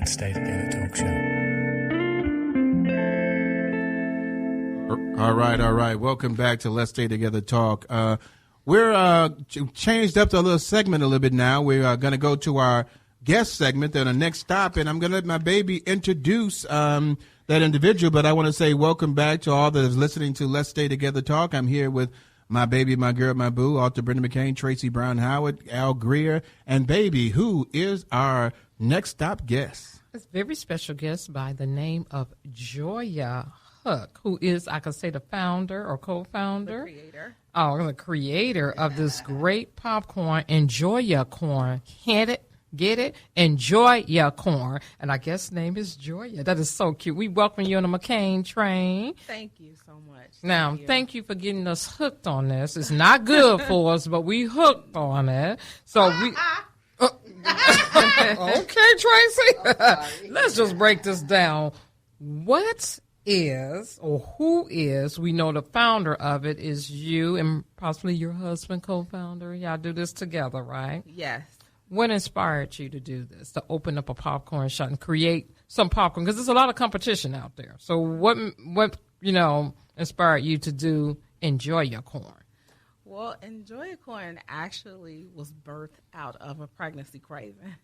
Stay Together Talk Show. All right. Welcome back to Let's Stay Together Talk. We're changed up the little segment a little bit now. We're going to go to our guest segment, then the next stop, and I'm going to let my baby introduce that individual. But I want to say welcome back to all that is listening to Let's Stay Together Talk. I'm here with my baby, my girl, my boo, author Brenda McCain, Tracy Brown Howard, Al Greer, and baby, who is our next stop guest. A very special guest by the name of Joya Hooks, who is, I could say, the founder or co-founder. The creator. Oh, the creator of this great popcorn, Enjoyacorn. Get it? Enjoyacorn. And I guess name is Joya. That is so cute. We welcome you on the McCain Train. Thank you so much. Now, thank you for getting us hooked on this. It's not good for us, but we hooked on it. So we... Okay, Tracy. Let's just break this down. What is, or who is, we know the founder of it is you and possibly your husband, co-founder. Y'all do this together, right? Yes. What inspired you to do this, to open up a popcorn shop and create some popcorn? Because there's a lot of competition out there. So what inspired you to do Enjoyacorn? Well, Enjoyacorn actually was birthed out of a pregnancy craving.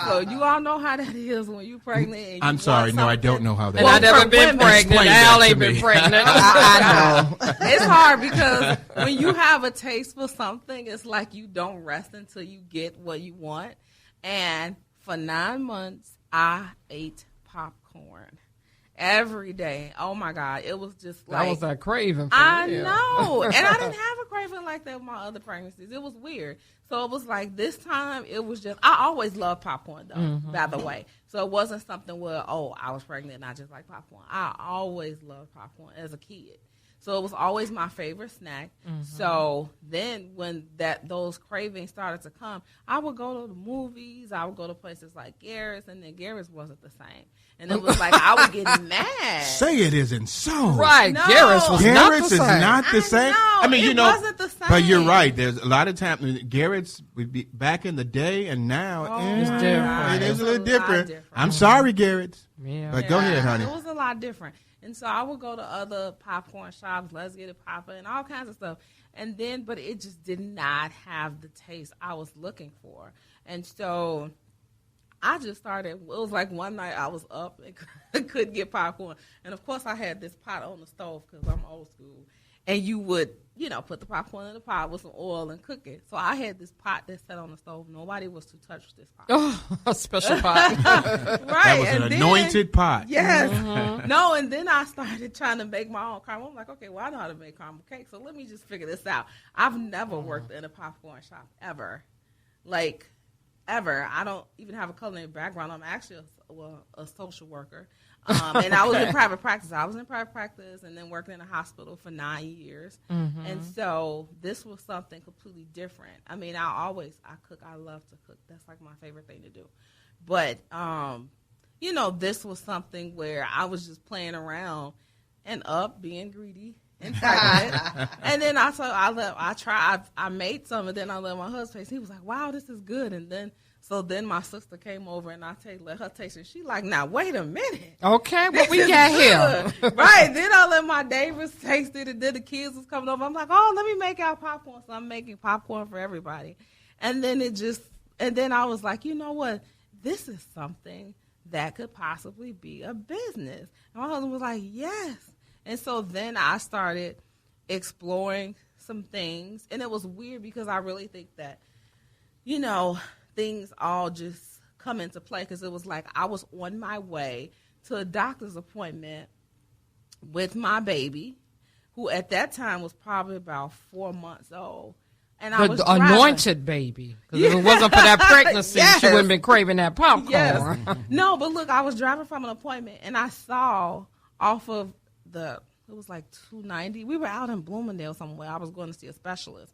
So you all know how that is when you're pregnant. And I'm sorry, no, I don't know how that is. And I've never been pregnant. Al ain't been pregnant. I know. It's hard because when you have a taste for something, it's like you don't rest until you get what you want. And for 9 months, I ate popcorn every day. Oh my God. It was just like. That was that craving for I you. know. And I didn't have a craving like that with my other pregnancies. It was weird. So it was like this time it was just, I always loved popcorn though, by the way. So it wasn't something where, I was pregnant and I just like popcorn. I always loved popcorn as a kid. So it was always my favorite snack. So then when those cravings started to come, I would go to the movies. I would go to places like Garrett's, and then Garrett's wasn't the same. And it was like I would get mad. Say it isn't so. Right. No. Garrett's was not the Garrett's same. is not the same. I mean, you it know, wasn't the same. But you're right. There's a lot of times Garrett's would be back in the day, and now It's different. It is a little lot different. I'm sorry, Garrett's. Yeah. But go ahead, honey. It was a lot different. And so I would go to other popcorn shops, Let's Get It Poppin', and all kinds of stuff. And then, but it just did not have the taste I was looking for. And so I just started, it was like one night I was up and couldn't get popcorn. And of course I had this pot on the stove because I'm old school. And you would, put the popcorn in the pot with some oil and cook it. So I had this pot that sat on the stove. Nobody was to touch this pot. Oh, a special pot. Right. That was an anointed pot. Yes. No, and then I started trying to make my own caramel. I'm like, okay, well, I know how to make caramel cake, so let me just figure this out. I've never worked in a popcorn shop, ever. Like, ever. I don't even have a culinary background. I'm actually a social worker. And I was in private practice. I was in private practice and then working in a hospital for 9 years. And so this was something completely different. I mean, I cook. I love to cook. That's like my favorite thing to do. But, this was something where I was just playing around and being greedy and pregnant. And then I made some, and then I let my husband taste. He was like, wow, this is good. And then my sister came over and let her taste it. She like, now wait a minute. Okay, what we got here? Right. Then I let my neighbors taste it, and then the kids was coming over. I'm like, let me make out popcorn. So I'm making popcorn for everybody. And then then I was like, you know what? This is something that could possibly be a business. And my husband was like, yes. And so then I started exploring some things. And it was weird because I really think that, things all just come into play, because it was like I was on my way to a doctor's appointment with my baby, who at that time was probably about 4 months old. And I was the anointed baby. Because if it wasn't for that pregnancy, she wouldn't have been craving that popcorn. Yes. No, but look, I was driving from an appointment, and I saw off of it was like 290. We were out in Bloomingdale somewhere. I was going to see a specialist.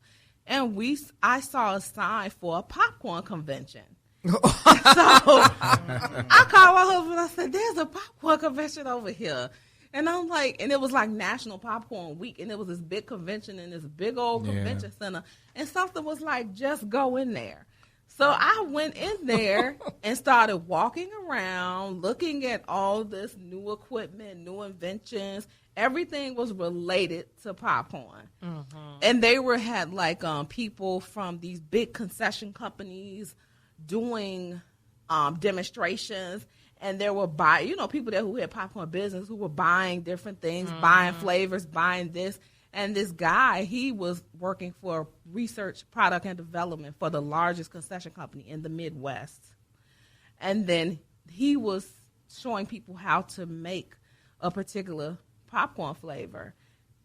And I saw a sign for a popcorn convention. So I called my husband. I said, there's a popcorn convention over here. And I'm like, and it was like National Popcorn Week. And it was this big convention in this big old convention center. And something was like, just go in there. So I went in there and started walking around, looking at all this new equipment, new inventions. Everything was related to popcorn. And they had like people from these big concession companies doing demonstrations. And there were people there who had popcorn business who were buying different things, buying flavors, buying this. And this guy, he was working for research, product, and development for the largest concession company in the Midwest. And then he was showing people how to make a particular popcorn flavor.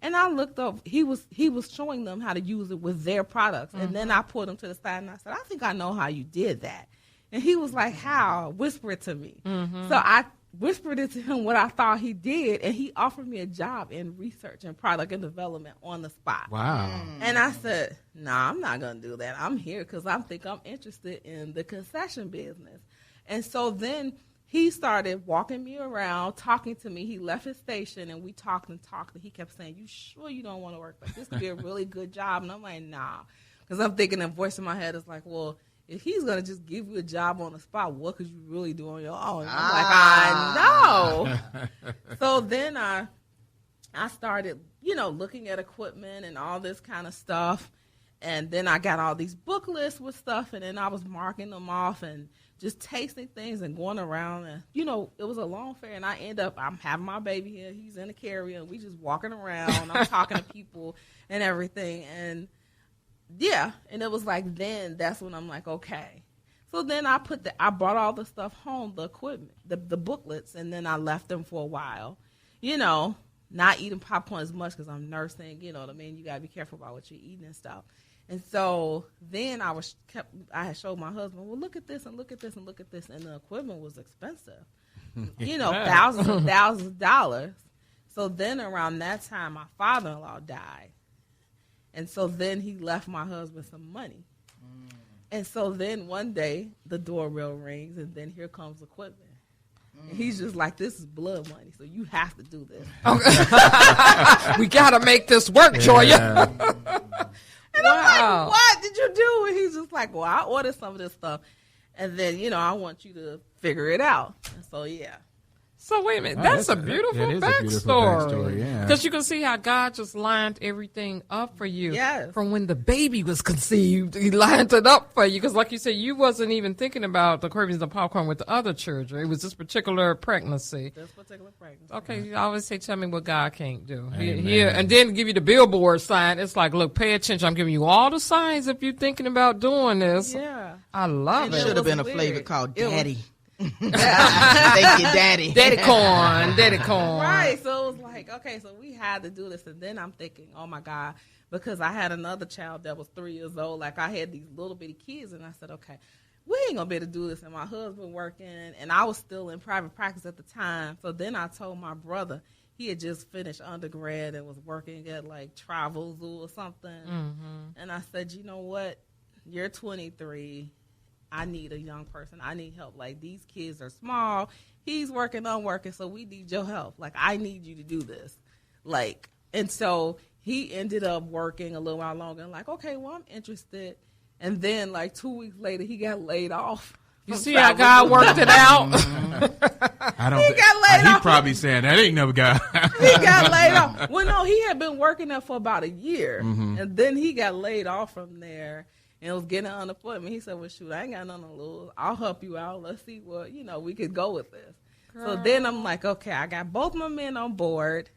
And I looked up, he was showing them how to use it with their products. And then I pulled him to the side and I said, I think I know how you did that. And he was like, how? Whisper it to me. So I whispered it to him what I thought he did, and he offered me a job in research and product and development on the spot. Wow. And I said, nah, I'm not going to do that. I'm here because I think I'm interested in the concession business. And so then he started walking me around, talking to me. He left his station, and we talked and talked, and he kept saying, you sure you don't want to work like this? Could be a really good job. And I'm like, nah. Because I'm thinking, the voice in my head is like, well, if he's going to just give you a job on the spot, what could you really do on your own? And I'm like, I know. So then I started, looking at equipment and all this kind of stuff. And then I got all these booklets with stuff, and then I was marking them off and just tasting things and going around. And, it was a long fair, and I'm having my baby here. He's in the carrier, and we just walking around. I'm talking to people and everything. And yeah, and it was like that's when I'm like, okay. So then I brought all the stuff home, the equipment, the booklets, and then I left them for a while. Not eating popcorn as much because I'm nursing, you know what I mean? You got to be careful about what you're eating and stuff. And so then I had showed my husband, well, look at this and look at this and look at this. And the equipment was expensive, thousands and thousands of dollars. So then around that time, my father-in-law died. And so then he left my husband some money. And so then one day the doorbell rings, and then here comes equipment. And he's just like, this is blood money, so you have to do this. We got to make this work, Joya. And I'm like, what did you do? And he's just like, well, I ordered some of this stuff. And then, I want you to figure it out. And so, yeah. So wait a minute, that's a beautiful backstory. Yeah. Because you can see how God just lined everything up for you. Yes. From when the baby was conceived, He lined it up for you. Because like you said, you wasn't even thinking about the cravings of popcorn with the other children. It was this particular pregnancy. This particular pregnancy. Okay, you always say, tell me what God can't do. Here, and then give you the billboard sign. It's like, look, pay attention. I'm giving you all the signs if you're thinking about doing this. Yeah. I love It it. should have been a weird. flavor called Daddy. Thank you, Daddy. Daddy corn. Right. So it was like, okay, so we had to do this. And then I'm thinking, oh, my God, because I had another child that was 3 years old. Like, I had these little bitty kids. And I said, okay, we ain't going to be able to do this. And my husband working. And I was still in private practice at the time. So then I told my brother, he had just finished undergrad and was working at, like, Travel Zoo or something. Mm-hmm. And I said, you know what? You're 23. I need a young person. I need help. Like, these kids are small. He's working, I'm working, so we need your help. Like, I need you to do this. Like, and so he ended up working a little while longer and like, okay, well, I'm interested. And then, like, 2 weeks later, he got laid off. You see how God worked it out? I don't. He got laid off. He probably saying that ain't no guy. He got laid off. Well, no, he had been working there for about a year, and then he got laid off from there. And was getting unemployment. He said, well, shoot, I ain't got nothing to lose. I'll help you out. Let's see what, we could go with this. Girl. So then I'm like, okay, I got both my men on board.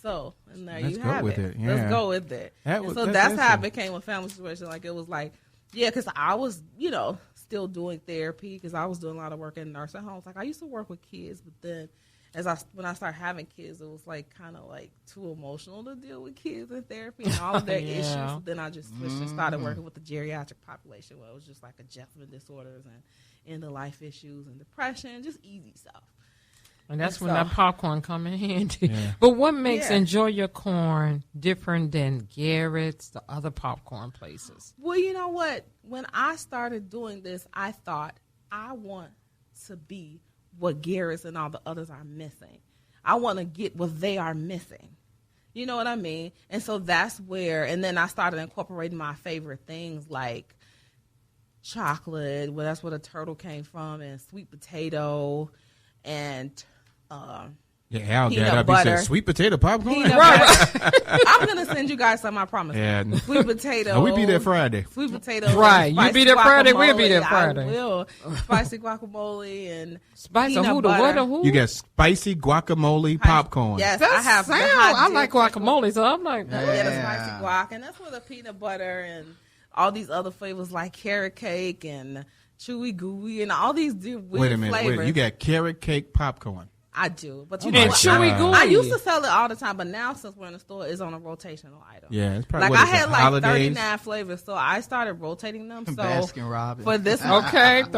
So, and there Let's you go have with it. it. Yeah. Let's go with it. So that's how it became a family situation. Like, it was like, yeah, because I was, still doing therapy because I was doing a lot of work in nursing homes. Like, I used to work with kids, but then when I started having kids, it was like kind of like too emotional to deal with kids in therapy and all of their issues. So then I just switched and started working with the geriatric population, where it was just like adjustment disorders and end of life issues and depression, just easy stuff. And that's when that popcorn come in handy. Yeah. But what makes Enjoyacorn different than Garrett's, the other popcorn places? Well, you know what? When I started doing this, I thought I want to be what Garrett's and all the others are missing. I want to get what they are missing. You know what I mean? And so that's where, and then I started incorporating my favorite things like chocolate. Well, that's where the turtle came from, and sweet potato, and Yeah, Al peanut got up. butter. He said, "Sweet potato popcorn." peanut butter. I'm gonna send you guys some. I promise. Yeah. Sweet potato. Oh, we be there Friday. Sweet potato. Right. and You spicy be there Friday, we'll be guacamole. there Friday. I will. Spicy guacamole and Spice of peanut who? The butter. what? The who? You got spicy guacamole popcorn. Yes, That I have. the sound. hot I dip like pickle. guacamole, so I'm like, Yeah, the spicy guac, and that's where the peanut butter and all these other flavors like carrot cake and chewy gooey and all these weird Wait a minute. flavors. You got carrot cake popcorn. I do, but you Oh know my what? chewy gooey. I used to sell it all the time, but now since we're in the store, it's on a rotational item. Yeah, it's probably Like what I is it, had like holidays? 39 flavors, so I started rotating them. So Baskin Robbins. for this month, okay, 39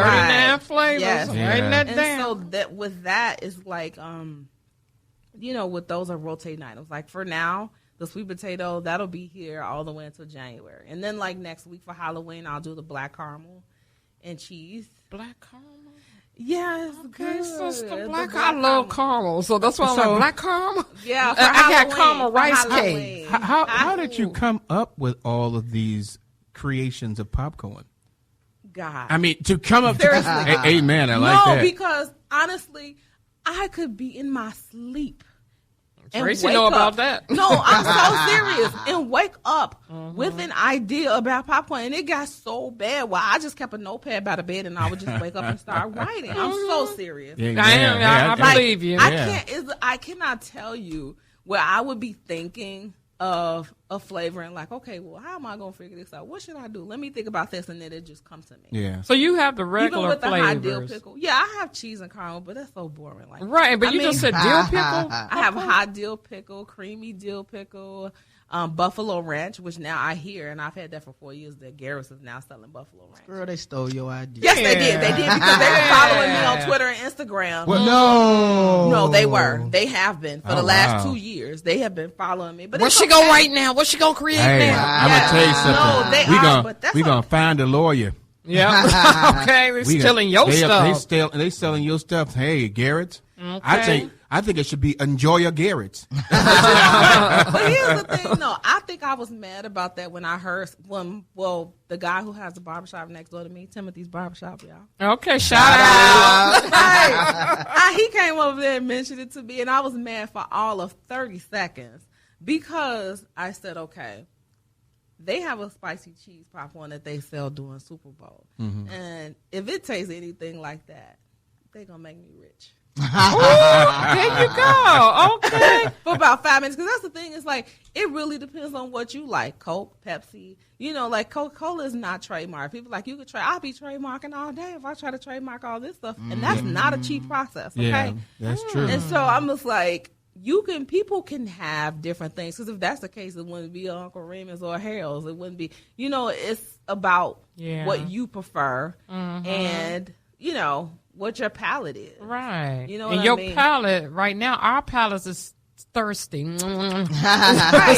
Right. flavors. Yes. Writing Yeah. that and down. so that with that is like with those are rotating items. Like for now, the sweet potato that'll be here all the way until January, and then like next week for Halloween, I'll do the black caramel and cheese. Black caramel. Yeah, it's Okay, good. sister, The black. I love caramel, so that's why I'm So- like black caramel. Yeah, for I got Halloween, caramel for rice Halloween. cake. How did you come up with all of these creations of popcorn? God, I mean, to come up Seriously. to amen. I like no, that. because honestly, I could be in my sleep. And Tracy wake know up. about that. No, I'm so serious. And wake up with an idea about popcorn. And it got so bad. Well, I just kept a notepad by the bed and I would just wake up and start writing. I'm so serious. Yeah, I am. yeah, I believe you. Yeah. I cannot tell you where I would be thinking of a flavor and like, okay, well, how am I going to figure this out? What should I do? Let me think about this. And then it just comes to me. Yeah. So you have the Even regular with the hot dill flavors, pickle. Yeah, I have cheese and caramel, but that's so boring. Like, right? But I you mean, just said dill pickle. I have hot dill pickle, creamy dill pickle, buffalo ranch, which now I hear, and I've had that for 4 years, that Garrett is now selling buffalo ranch. Girl, they stole your idea. Yes, they did. They did because they were following me on Twitter and Instagram. Well, no. No, they were. They have been for Oh, the last wow. 2 years. They have been following me. But What's it's she gonna okay. write now? What's she gonna create Hey, now? I'm gonna tell you something. No, they we are, gonna but that's we gonna find a lawyer. Yeah. Okay, we're We stealing gonna- your stuff. They selling your stuff. Hey, Garrett. Okay. I think it should be Enjoya Garrett's. But here's the thing, though. I think I was mad about that when I heard the guy who has the barbershop next door to me, Timothy's Barbershop, y'all. Okay, shout out. He came over there and mentioned it to me, and I was mad for all of 30 seconds because I said, okay, they have a spicy cheese popcorn that they sell during Super Bowl. And if it tastes anything like that, they're going to make me rich. There you go. Okay. For about 5 minutes, because that's the thing. It's like it really depends on what you like. Coke, Pepsi, like Coca-Cola is not trademark. People like you could try. I'll be trademarking all day if I try to trademark all this stuff, and that's not a cheap process. Okay, Yeah, that's true. and so I'm just like, people can have different things, because if that's the case, it wouldn't be Uncle Remus or Harold's. It wouldn't be. It's about what you prefer and what your palate is. Right. You know and what I your mean? palate right now, our palate is thirsty. Right,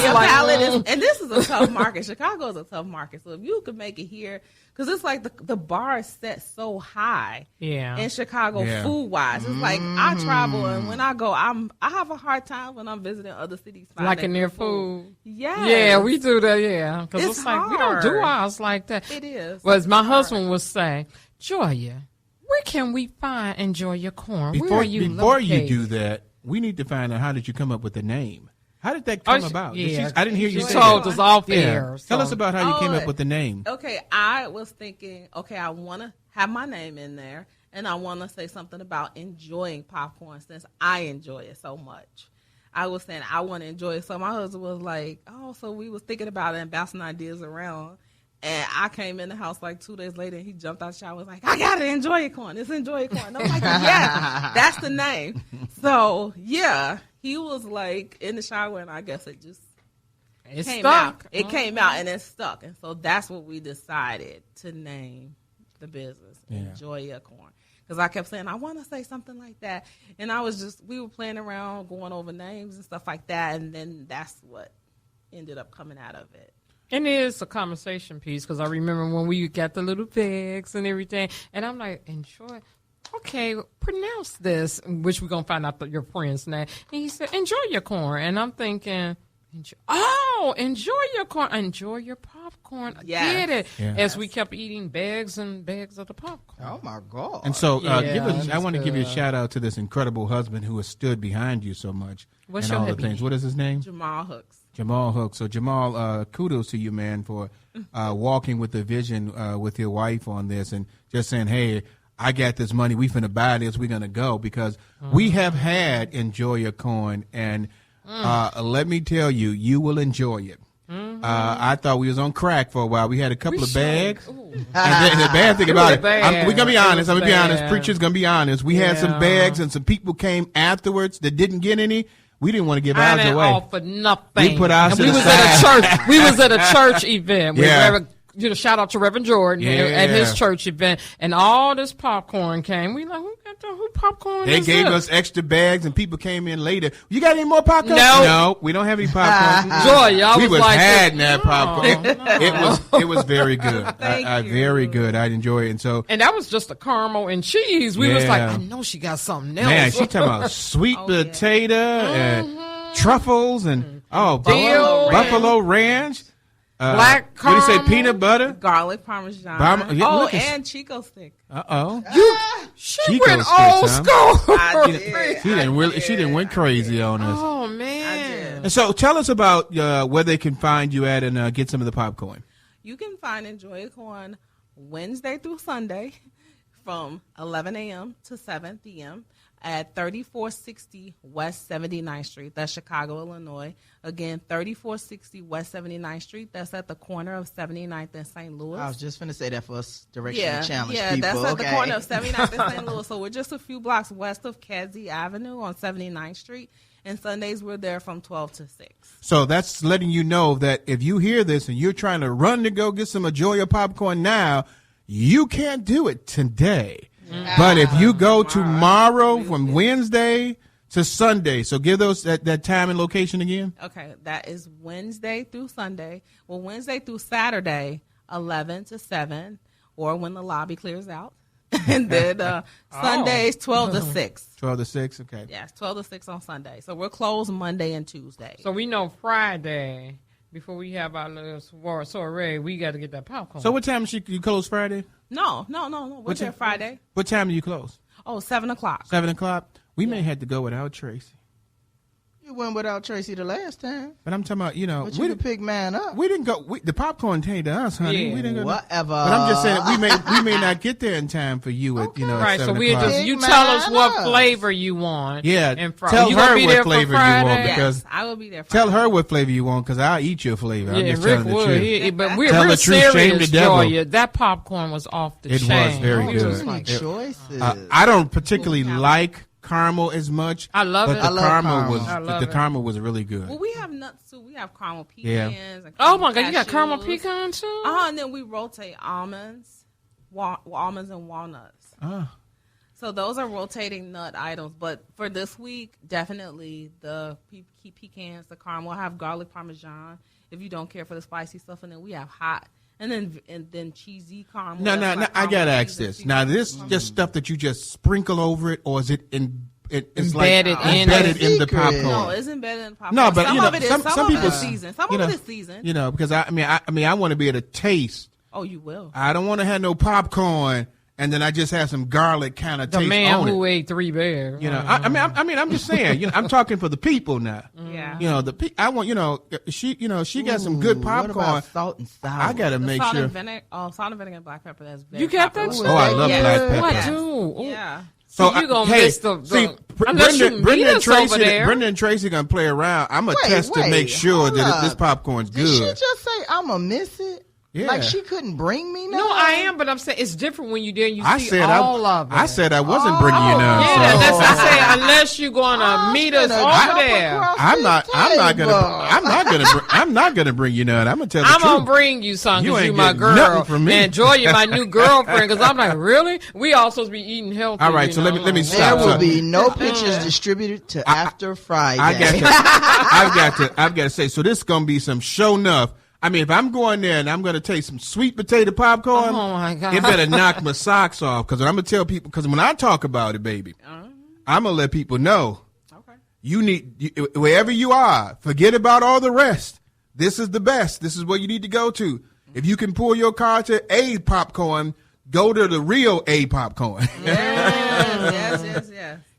your palate is, and this is a tough market. Chicago is a tough market. So if you could make it here, because it's like the bar is set so high Yeah. in Chicago Yeah. food wise. It's like I travel, and when I go, I have a hard time when I'm visiting other cities. Liking finding their good food. Yes. Yeah, we do that, yeah. Because It's it's like, we don't do hard. ours like that. It is. Well, as my It's hard. husband would say, Joya, where can we find Enjoyacorn? Where Before are you before you located? do that, we need to find out, how did you come up with the name? How did that come she- about? yeah. I didn't hear you She say told that. us off Yeah. air. Tell so- us about how you came Oh, up with the name. Okay, I was thinking, I want to have my name in there, and I want to say something about enjoying popcorn since I enjoy it so much. I was saying I want to enjoy it. So my husband was like, so we was thinking about it and bouncing ideas around. And I came in the house like 2 days later, and he jumped out the shower and was like, I got to Enjoyacorn. It's Enjoyacorn. And I'm like, yeah, that's the name. So, yeah, he was like in the shower, and I guess it just It's came stuck. out. It came out and it stuck. And so that's what we decided to name the business, Enjoyacorn. Because I kept saying, I want to say something like that. And we were playing around, going over names and stuff like that. And then that's what ended up coming out of it. And it is a conversation piece, because I remember when we got the little bags and everything, and I'm like, enjoy. Okay, pronounce this, which we're going to find out your friend's name. And he said, Enjoyacorn. And I'm thinking, Enjoy your corn. Enjoy your popcorn. I get it. Yes. As we kept eating bags and bags of the popcorn. Oh my God! And so, Yeah, I want to give you a good. shout out to this incredible husband who has stood behind you so much. What's and your all the hubby things. name? What is his name? Jamal Hooks. Jamal Hooks. So Jamal, kudos to you, man, for walking with the vision with your wife on this and just saying, hey, I got this money. We finna buy this. We're gonna go because we have had Enjoyacorn, and let me tell you, you will enjoy it. I thought we was on crack for a while. We had a couple of bags. And then the bad thing about it, we're going to be honest. I'm going to be honest. Preacher's going to be honest. We had some bags and some people came afterwards that didn't get any. We didn't want to give ours I didn't away. offer nothing. We put ours And to we the was side. at a church. We was at a church event. Yeah. Shout out to Reverend Jordan at his church event, and all this popcorn came. We like, who popcorn? They is gave this? us extra bags, and people came in later. You got any more popcorn? No. No, we don't have any popcorn. Joy, y'all We was was like, had that popcorn. no. It was very good. Thank you. Very good. I enjoy it. And so, And that was just a caramel and cheese. We was like, Yeah. I know she got something else. man, she talking about sweet Oh, yeah. potato and truffles and Dill. buffalo ranch. Black What do you say? caramel. Peanut butter. Garlic parmesan. Yeah, oh, look at- and Chico stick. She Chico went sticks, old huh? school. I did. She didn't went crazy on us. Oh man. And so, tell us about where they can find you at and get some of the popcorn. You can find Enjoyacorn Wednesday through Sunday from 11 a.m. to 7 p.m. at 3460 West 79th Street. That's Chicago, Illinois. Again, 3460 West 79th Street. That's at the corner of 79th and St. Louis. I was just going to say that for us directionally challenged yeah, people. that's at the okay. corner of 79th and St. Louis. So we're just a few blocks west of Kedzie Avenue on 79th Street. And Sundays we're there from 12 to 6. So that's letting you know that if you hear this and you're trying to run to go get some Enjoya popcorn now, you can't do it today. But if you go tomorrow from Wednesday to Sunday, so give those that time and location again. Okay, that is Wednesday through Sunday. Well, Wednesday through Saturday, 11 to 7, or when the lobby clears out. And then Sundays, 12 to 6. 12 to 6, okay. Yes, 12 to 6 on Sunday. So we're closed Monday and Tuesday. So we know Friday, before we have our little soiree, we got to get that popcorn. So what time you close Friday? No. We're there Friday. What time do you close? Oh, 7 o'clock. 7 o'clock? We may have to go without Tracy. You went without Tracy the last time. But I'm talking about, But you could pick man up. we didn't go. The popcorn came to us, honey. Yeah. We didn't go. Whatever. But I'm just saying we may not get there in time for you at at right, so 7 we o'clock. just you Big tell us man what up. flavor you want. Yeah, and tell you her gonna be what there for flavor you want, Friday? because- Yes, I will be there Tell Friday. her what flavor you want, because I'll eat your flavor. I'm Yeah, just Rick telling the would. truth. But we're Tell real the truth, shame serious, the devil. Joya. That popcorn was off the It was chain. very We good. was Like It- choices. I don't particularly like caramel as much. I love but it. the I love caramel caramel. was I love the it. caramel was really good. Well, we have nuts too. We have caramel pecans. Yeah. And Oh my God, you got caramel cashews. pecan too? And then we rotate almonds, almonds and walnuts. Ah. So those are rotating nut items. But for this week, definitely the pecans, the caramel. I have garlic parmesan if you don't care for the spicy stuff. And then we have hot. And then cheesy caramel. No. That's like I gotta caramel ask cheese and this. cheese. Now, this just stuff that you just sprinkle over it, or is it it's Embedded like in embedded it. in the Secret. popcorn? No, it's embedded in the popcorn. No, but some you know, of it is some some people of it is seasoned. Some of it is seasoned. Because I mean, I want to be able to taste. Oh, you will. I don't want to have no popcorn and then I just have some garlic kind of The taste man on who it. ate 3 bears. I mean, I'm just saying. I'm talking for the people now. Yeah. I want. She got some good popcorn. What about salt and sour? I gotta make salt sure. and vinegar. Oh, salt and vinegar and black pepper. That's very You got that popular. too? Oh, I love Yeah. black pepper. What, Yes. dude? Ooh. Yeah. So I- you gonna hey, miss the see, unless you Brenda meet and us Tracy, over there. Brenda and Tracy gonna play around. I'm gonna Wait, test to make sure hold that this up. popcorn's Did she good. just say I'm gonna miss it? Yeah. Like she couldn't bring me none? No, I am, but I'm saying it's different when you there and you I see said all of it. I said I wasn't bringing you none. Yeah, so- that's I say unless you're gonna I'm meet us gonna over jump there. across I'm this not table. gonna bring you none. I'm gonna tell the I'm truth. gonna bring you some You because ain't you my getting girl. nothing from me. And Joya, my new girlfriend. Because I'm like, really? We all supposed to be eating healthy. All right, you so know? let me There stop. will So- be no pictures distributed to after Friday. I've got to say. So this is gonna be some show enough. I mean, if I'm going there and I'm going to taste some sweet potato popcorn, Oh, my God. it better knock my socks off. Because I'm going to tell people, because when I talk about it, baby, I'm going to let people know. Okay. wherever you are, forget about all the rest. This is the best. This is where you need to go to. If you can pull your car to A popcorn, go to the real A popcorn. Yes.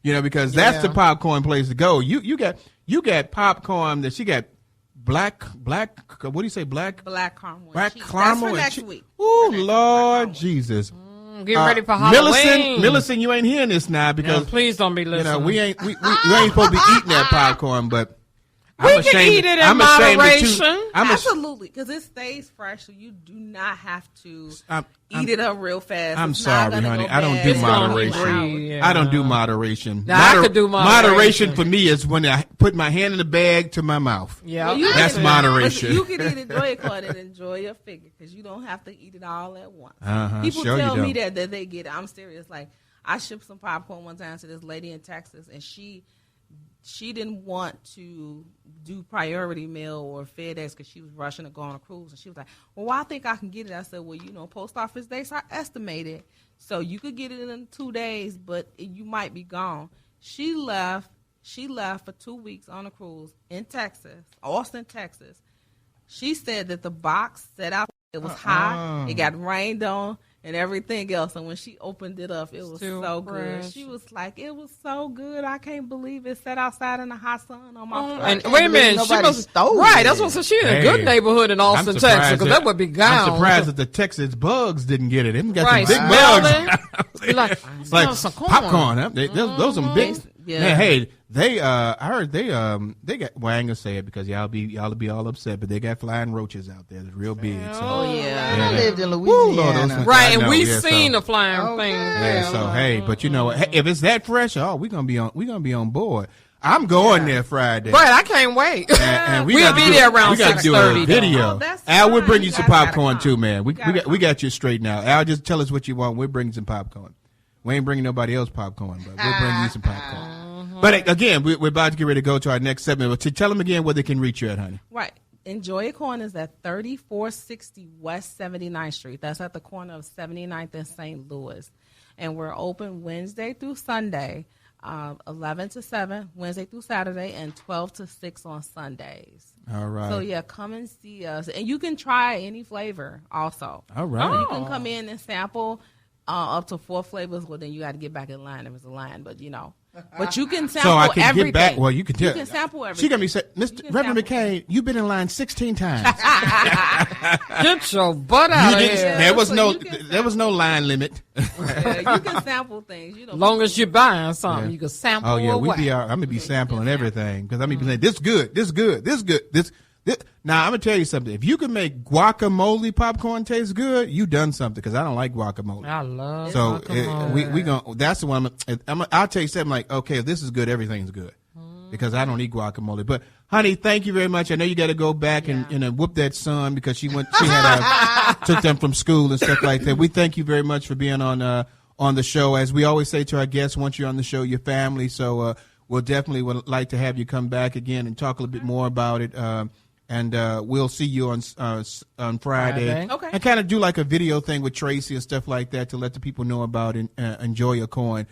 You know, because that's the popcorn place to go. You got popcorn that she got black. What do you say? Black caramel. Black cheese. caramel. That's for next week. Oh Lord Jesus! Get ready for Halloween. Millicent, you ain't hearing this now because please don't be listening. You know, we ain't supposed to be eating that popcorn, but we can eat it in moderation. Absolutely, because it stays fresh, so you do not have to eat it up real fast. I'm sorry, honey. I don't do moderation. I don't do moderation. I could do moderation for me is when I put my hand in the bag to my mouth. Yeah, that's moderation. You can eat Enjoyacorn and enjoy your figure because you don't have to eat it all at once. People tell me that they get it. I'm serious. Like, I shipped some popcorn one time to this lady in Texas, and she didn't want to do priority mail or FedEx because she was rushing to go on a cruise. And she was like, well, I think I can get it. I said, well, post office dates are estimated. So you could get it in 2 days, but you might be gone. She left for 2 weeks on a cruise in Texas, Austin, Texas. She said that the box set out, it was hot, it got rained on, and everything else. And when she opened it up, it was so good. She was like, it was so good. I can't believe it sat outside in the hot sun on my and wait a minute. She was right. That's what she in a good neighborhood in Austin, Texas, because that would be gone. I'm surprised that the Texas bugs didn't get it. They got some big bugs. like popcorn. Huh? Those some big. Yeah. Man, hey, I heard they got. Well, I ain't gonna say it because y'all be all upset, but they got flying roaches out there. It's real big. So. I lived in Louisiana. Right, and we seen the flying thing. Yeah, so hey, but if it's that fresh, we're gonna be on board. I'm going there Friday. Right, I can't wait. And we'll be there around 6:30. We got to do a video. Al, we'll bring you some popcorn too, man. We got you straight now. Al, just tell us what you want. We'll bring some popcorn. We ain't bringing nobody else popcorn, but we'll bring you some popcorn. But again, we're about to get ready to go to our next segment. But tell them again where they can reach you at, honey. Right. Enjoyacorn is at 3460 West 79th Street. That's at the corner of 79th and St. Louis. And we're open Wednesday through Sunday, 11 to 7, Wednesday through Saturday, and 12 to 6 on Sundays. All right. So, come and see us. And you can try any flavor also. All right. So you can come in and sample up to 4 flavors. Well, then you got to get back in line if it's a line. But, But you can sample everything. So I can everything. Get back. Well, you can tell. You can sample everything. She got me say, Mr. Reverend McCain, you've been in line 16 times. Get your butt out of here. There was no line limit. Yeah, you can sample things. Long as you're buying something, you can sample. Oh yeah, away. I'm gonna be sampling everything because I'm gonna be saying this good. Now I'm gonna tell you something. If you can make guacamole popcorn taste good, you done something. Because I don't like guacamole. I love guacamole. We gonna. That's the one. I'll tell you something like, okay, if this is good, everything's good. Because I don't eat guacamole. But honey, thank you very much. I know you got to go back and whoop that son because she had took them from school and stuff like that. We thank you very much for being on the show. As we always say to our guests, once you're on the show, your family. So we'll definitely would like to have you come back again and talk a little bit more about it. And we'll see you on Friday. Okay. And kind of do like a video thing with Tracy and stuff like that to let the people know about Enjoyacorn.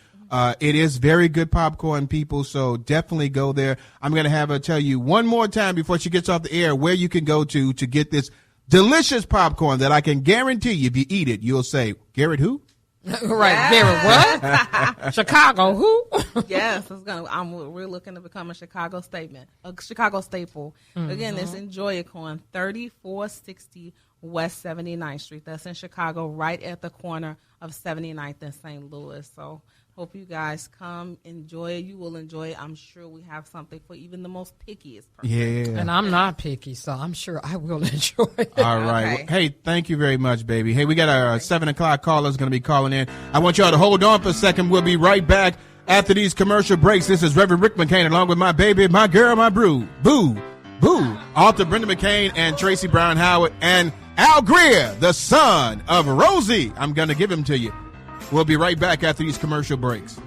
It is very good popcorn, people, so definitely go there. I'm going to have her tell you one more time before she gets off the air where you can go to get this delicious popcorn that I can guarantee you, if you eat it, you'll say, Garrett who? Right, Garrett what? Chicago who? Yes, we're looking to become a Chicago staple. Again, it's Enjoyacorn, 3460 West 79th Street. That's in Chicago, right at the corner of 79th and St. Louis. So hope you guys come, enjoy it. You will enjoy it. I'm sure we have something for even the most pickiest person. Yeah. And I'm not picky, so I'm sure I will enjoy it. All right. Okay. Well, hey, thank you very much, baby. Hey, we got our 7 o'clock callers going to be calling in. I want y'all to hold on for a second. We'll be right back after these commercial breaks. This is Reverend Rick McCain along with my baby, my girl, my brew. Boo. Author Brenda McCain and Tracy Brown Howard and Al Greer, the son of Rosie. I'm going to give him to you. We'll be right back after these commercial breaks.